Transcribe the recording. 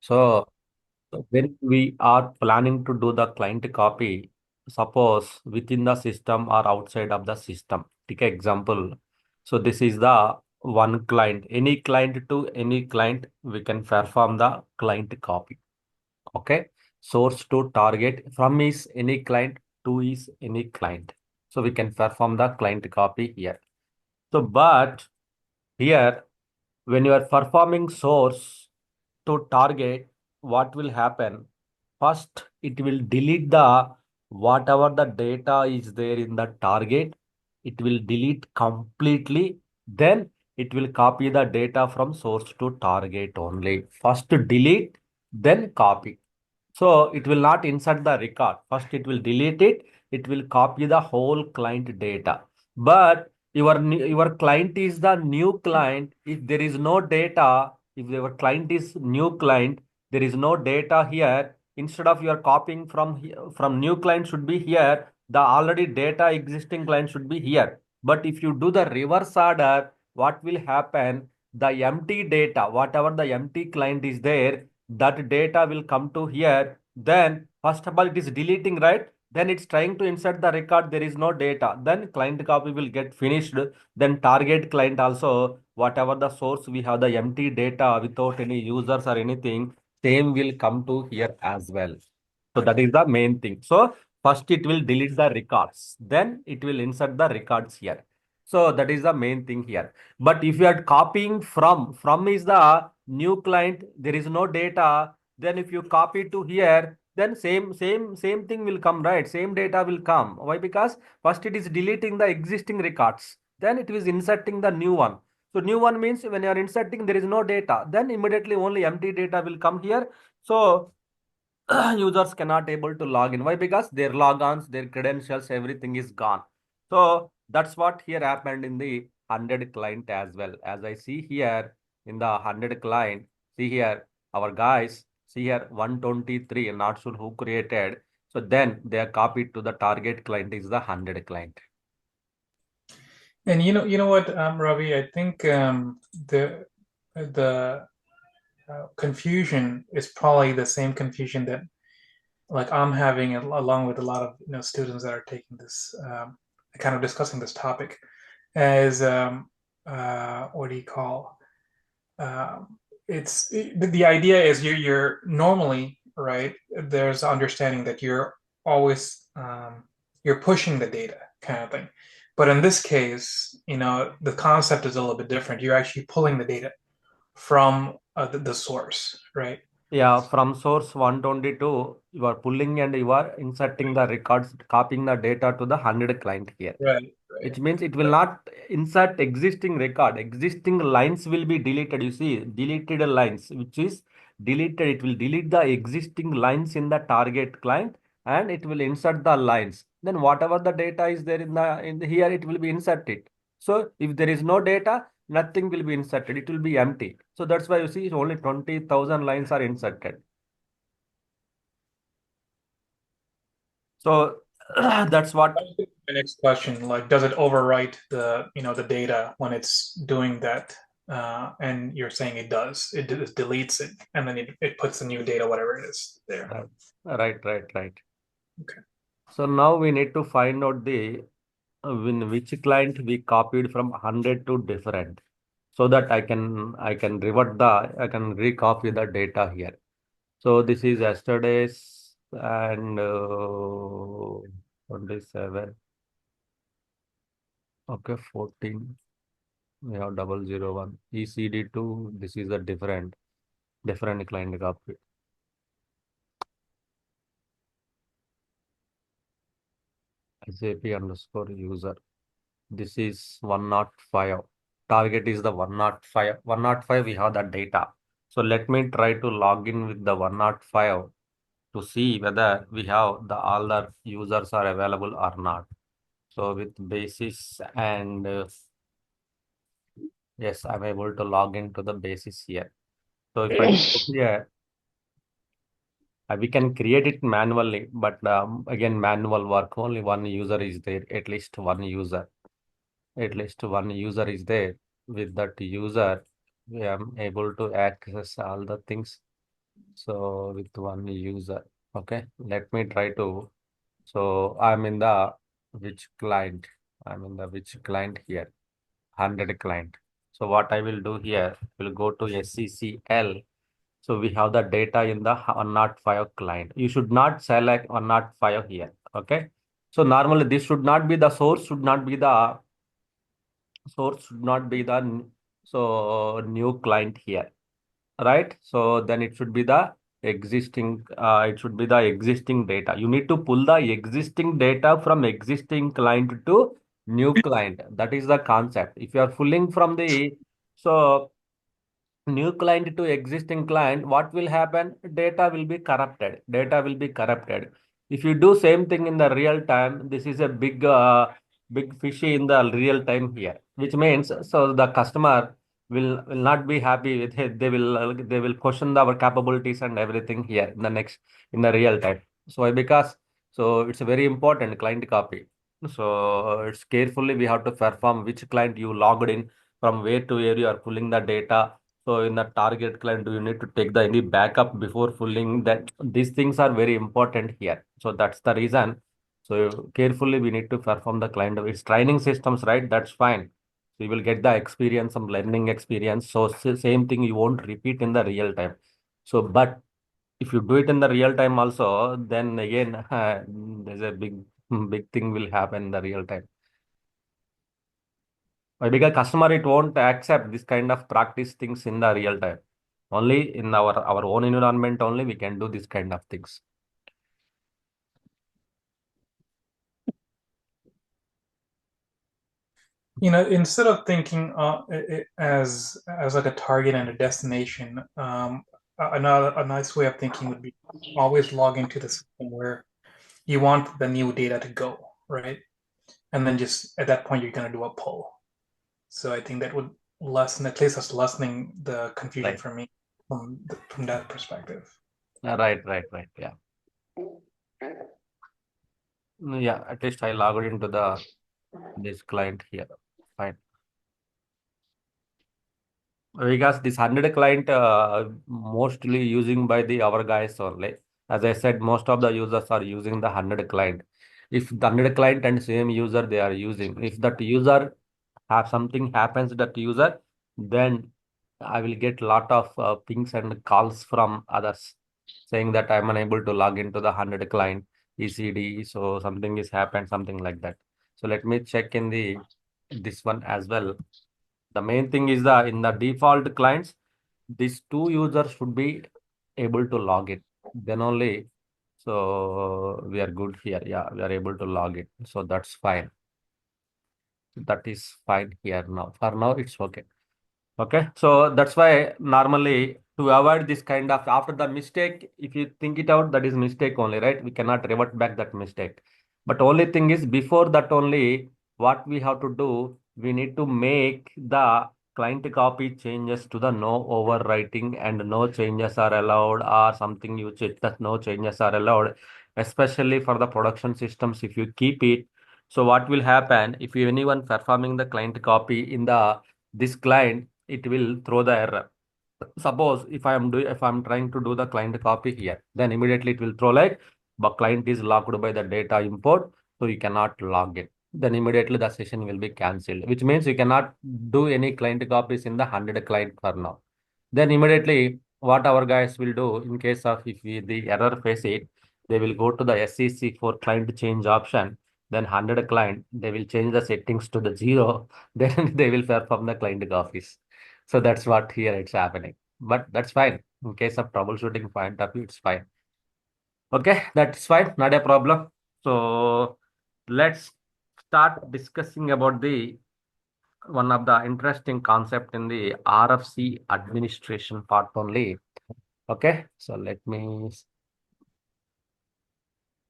So when we are planning to do the client copy, suppose within the system or outside of the system, take an example. So this is the one client, any client to any client, we can perform the client copy. Okay. Source to target from is any client to is any client. So we can perform the client copy here. So, but here, when you are performing source to target, what will happen? First, it will delete the whatever the data is there in the target. It will delete completely. Then it will copy the data from source to target only. First delete, then copy. So it will not insert the record. First, it will delete it. It will copy the whole client data. But your client is the new client. If there is no data, if your client is new client, there is no data here. Instead of your copying from new client should be here. The already data existing client should be here. But if you do the reverse order, what will happen? The empty data, whatever the empty client is there, that data will come to here. Then first of all it is deleting, right? Then it's trying to insert the record, there is no data, then client copy will get finished. Then target client also, whatever the source we have the empty data without any users or anything, same will come to here as well. So that is the main thing. So first it will delete the records, then it will insert the records here. So that is the main thing here. But if you are copying from is the new client, there is no data. Then if you copy to here, then same thing will come, right? Same data will come. Why? Because first it is deleting the existing records, then it is inserting the new one. So new one means when you are inserting, there is no data. Then immediately only empty data will come here. So users cannot able to log in. Why? Because their logons, their credentials, everything is gone. So that's what here happened in the 100 client as well. As I see here in the 100 client, see here our guys, see here 123, not sure who created. So then they are copied to the target client is the 100 client. And you know what, Ravi, I think the confusion is probably the same confusion that like I'm having along with a lot of students that are taking this kind of discussing this topic as what do you call the idea is you're normally right there's understanding that you're always you're pushing the data kind of thing, but in this case the concept is a little bit different. You're actually pulling the data from the source, right? Yeah, from source 122, you are pulling and you are inserting the records, copying the data to the 100 client here. Right, right. Which means it will not insert existing record. Existing lines will be deleted. You see, deleted lines, which is deleted. It will delete the existing lines in the target client and it will insert the lines. Then whatever the data is there in the here, it will be inserted. So if there is no data, nothing will be inserted. It will be empty. So that's why you see only 20,000 lines are inserted. So that's what. My next question, like, does it overwrite the, the data when it's doing that? And you're saying it does. It deletes it, and then it puts the new data, whatever it is, there. Right. Okay. So now we need to find out the in which client we copied from 100 to different, so that I can recopy the data here. So this is yesterday's and 27. Okay, 14. We have 001 ECD2. This is a different client copy. SAP underscore user. This is 105. Target is the 105. 105, we have the data. So let me try to log in with the 105 to see whether we have the all the users are available or not. So with basis and yes, I'm able to log into the basis here. So if I go here, we can create it manually, but again, manual work, only one user is there, at least one user. At least one user is there. With that user, we are able to access all the things. So with one user. Okay, let me try to. So I'm in the which client? I'm in the which client here? 100 client. So what I will do here, will go to SCCL. So we have the data in the 105 client. You should not select 105 here. Okay. So normally this should not be the source, should not be the source, should not be the new client here, right? So then it should be the existing data. You need to pull the existing data from existing client to new client. That is the concept. If you are pulling from the so new client to existing client, what will happen? Data will be corrupted. Data will be corrupted. If you do same thing in the real time, this is a big fishy in the real time here, which means so the customer will not be happy with it. They will question our capabilities and everything here in the next in the real time. So why? Because so it's a very important client copy. So it's carefully we have to perform which client you logged in, from where to where you are pulling the data. So in the target client, do you need to take the any backup before fulfilling that? These things are very important here. So that's the reason. So carefully we need to perform the client. It's training systems, right? That's fine. So you will get the experience, some learning experience. So same thing you won't repeat in the real time. So but if you do it in the real time also, then again there's a big thing will happen in the real time. Why? Because customer it won't accept this kind of practice things in the real time. Only in our own environment only we can do this kind of things. Instead of thinking as like a target and a destination, a nice way of thinking would be always log into the system where you want the new data to go, right? And then just at that point you're going to do a pull. So I think that would lessen, at least that's lessening the confusion Right. for me from that perspective. Right. Yeah. Yeah. At least I logged into the this client here. Fine. Because this 100 client mostly using by the our guys only. As I said, most of the users are using the 100 client. If the 100 client and same user they are using, if that user have something happens to that user, then I will get lot of pings and calls from others saying that I'm unable to log into the 100 client ECD. So something is happened, something like that. So let me check in the this one as well. The main thing is the in the default clients, these two users should be able to log it. Then only so we are good here. Yeah, we are able to log it. So that's fine. That is fine here now. For now, it's okay. Okay, so that's why normally to avoid this kind of after the mistake, if you think it out, that is mistake only, right? We cannot revert back that mistake. But only thing is before that only, what we have to do, we need to make the client copy changes to the no overwriting and no changes are allowed or something you check that no changes are allowed, especially for the production systems. If you keep it, so what will happen if you anyone performing the client copy in the this client, it will throw the error. Suppose if I'm trying to do the client copy here, then immediately it will throw like the client is locked by the data import, so you cannot log it. Then immediately the session will be cancelled, which means you cannot do any client copies in the 100 client for now. Then immediately what our guys will do in case of if we the error face it, they will go to the SEC for client change option. Then 100 client, they will change the settings to the 0. Then they will perform the client copies. So that's what here it's happening. But that's fine. In case of troubleshooting point of view, it's fine. Okay, that's fine. Not a problem. So let's start discussing about the one of the interesting concept in the RFC administration part only. Okay, so let me